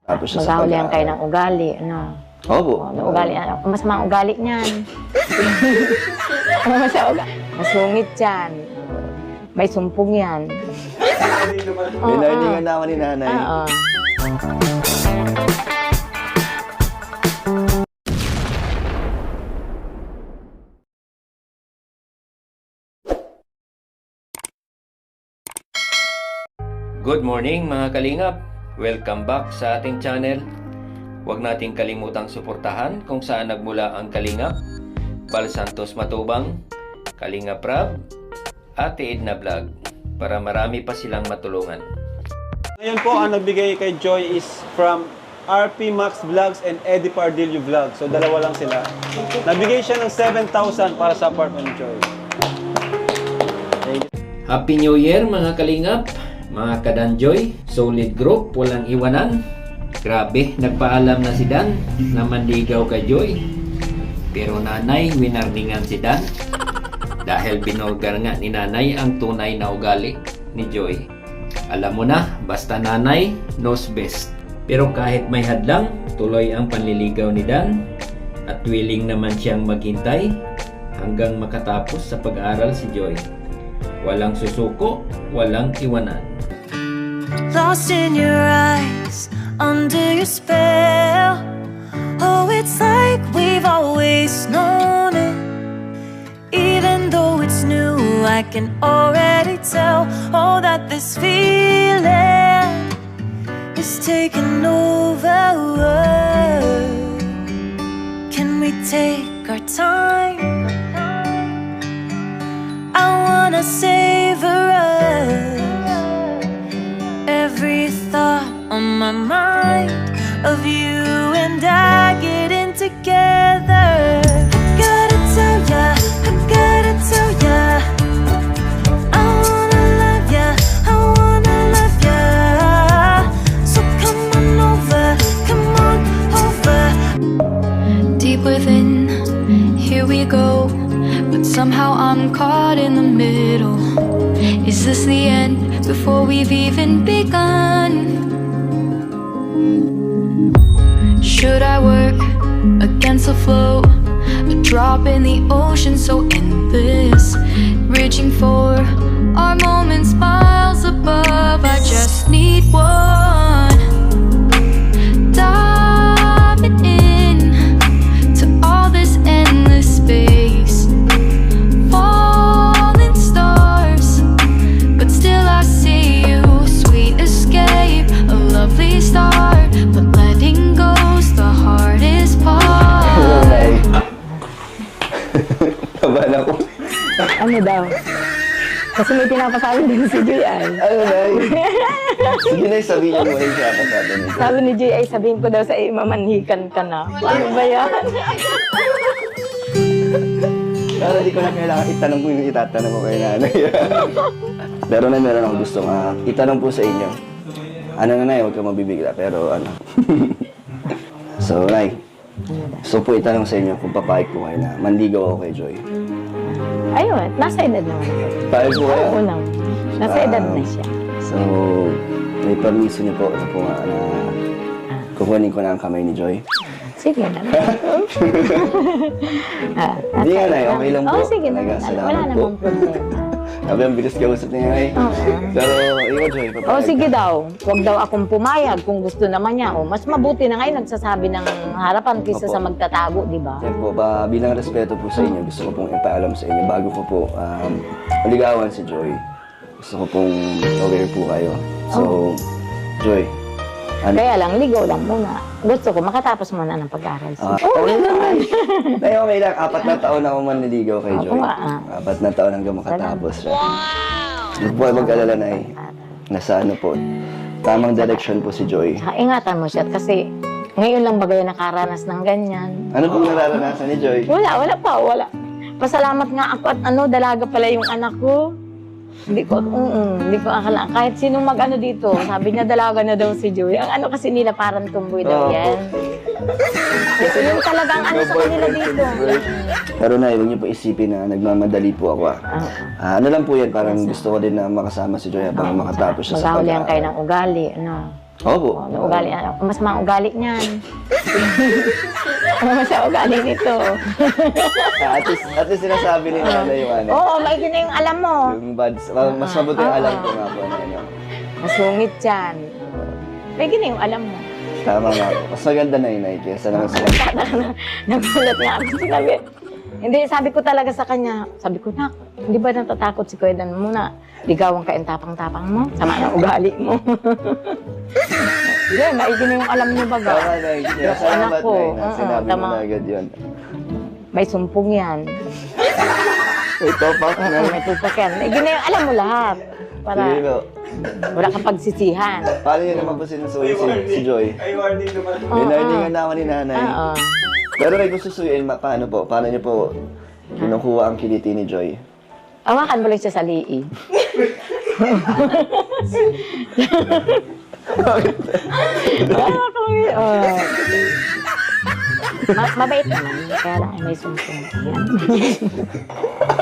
Tapos siya sa Magkahulihan kayo pag-aaral. ng ugali, ano? Opo. Ugali, mas mga ugali niyan. Masungit yan. May sumpong yan. Nilearningan naman ni nanay. Oo. Good morning mga kalingap! Welcome back sa ating channel. Huwag nating kalimutang suportahan kung saan nagmula ang Kalingap, Bal Santos Matubang, Kalingap Rab, Ate Edna Vlog para marami pa silang matulungan. Ngayon po, ang nagbigay kay Joy is from RP Max Vlogs and Eddie Pardillo Vlogs. So, dalawa lang sila. Nagbigay siya ng 7,000 para sa apartment ni Joy. Happy New Year mga kalingap, mga kadanjoy, solid group, walang iwanan. Grabe, nagpaalam na si Dan na manligaw kay Joy. Pero nanay, winarningan si Dan dahil binulgar nga ni nanay ang tunay na ugali ni Joy. Alam mo na, basta nanay knows best. Pero kahit may hadlang, tuloy ang panliligaw ni Dan at willing naman siyang maghintay hanggang makatapos sa pag-aaral si Joy. Walang susuko, walang iwanan. Lost in your eyes, under your spell. Oh, it's like we've always known it. Even though it's new, I can already tell. Oh, that this feeling is taking over. Can we take our time? I wanna savor us. Every thought on my mind of you and I getting together. I gotta tell ya, I gotta tell ya, I wanna love ya, I wanna love ya. So come on over, come on over. Deep within, here we go. But somehow I'm caught in the middle. Is this the end before we've even begun? Should I work against the flow? A drop in the ocean so endless, reaching for our moments miles above. I just need one. Diving in to all this endless space. Falling stars, but still I see you. Sweet escape, a lovely start, but letting go's the hardest part. Kabahan ako. Ano daw? Kasi may pinapasabi din si Joy ay. Ano nay? Sige na, sabihin mo yung sabi ni Joy. Sabi ni Joy ay sabihin ko daw sa iyo, mamanhikan ka na. Ano ba yan? Pero di ko na kailangan itanong po yung itatanong ko kay nanay. Pero na meron akong gusto itanong po sa inyo. Ano na nay, huwag kang mabibigla. Pero ano. So, nay. So po itanong sa inyo kung papayag po kayo na manligaw ako kay Joy. Ayun, nasa edad naman. Payag po kayo? Oo naman. Nasa edad na siya. So, may permiso niyo po na po nga na kukunin ko na ang kamay ni Joy. Sige na. Hindi nga nay, okay lang po. Oo, sige na. Talaga, Wala salamat po. namang problema. Sabi ang bilis kausap niya nay. Pero ikaw Joy, papayag O sige ka. daw, huwag daw akong pumayag kung gusto naman niya. O, mas mabuti na ngayon nagsasabi ng harapan kaysa Opo. sa magtatago, di ba? Yan po, bilang respeto po sa inyo, gusto ko pong ipaalam sa inyo bago ko po maligawan si Joy. Gusto ko pong aware po kayo. So, Joy, ano? Kaya lang, ligaw lang muna. Gusto ko makatapos muna ng pag-aaral. Okay naman. Ay, okay lang. 4 na taon ako manliligaw kay Joy. Oo nga, 4 na taon hanggang makatapos siya. Huwag po kayo mag-alala na nasa ano po, tamang direction po si Joy. Saka ingatan mo siya kasi ngayon lang bagay nakaranas ng ganyan. Ano pong nararanasan ni Joy? Wala pa. Pasalamat nga ako at dalaga pala yung anak ko. Hindi ko akala. Kahit sinong mag-ano dito, sabi niya dalaga na daw si Joy. Ang ano kasi nila parang tumboy daw yan. Kasi yung talagang ano sa kanila dito. Pero na, huwag niyo po isipin na nagmamadali po ako. Ano lang po yan, parang gusto ko din na makasama si Joy habang makatapos siya sa Magkahulihan kayo pag-aaral. ng ugali. Opo. Ano ugali, masama ang ugali niyan. Masama ugali nito. At least sinasabi ni nanay yung ano. Oo, maigi na yung alam mo. Yung bads. Mas mabuti yung alam ko nga po na ano. Masungit yan. Maigi na yung alam mo. Tama nga po. Mas maganda na yun, kaysa naman sila. Nagulat nga ako. Sinabi, hindi, sabi ko talaga sa kanya, sabi ko, nak, hindi ba natatakot si Kuya Dan muna? Ligawan ka yung tapang-tapang mo, sama ng ugali mo. Hindi, maigi na yung alam niyo baga. Tama na yun. Yung Salamat anak ko, na yun. Sinabi mo tama. na agad yun. May sumpong yan. Ito pa. May tupak yan. Maigi na yung alam mo lahat. Para Sige po. wala kang pagsisihan. Paano yun naman po sinusuyo si Joy? Ay, warning naman. May learning naman ni nanay. Oo. Pero may gusto suyuin, paano po? Paano niyo po kinukuha ang kiliti ni Joy? Awakan mo lang siya sa liig. Mabait naman. Kaya lang ay may sumpong. Yan.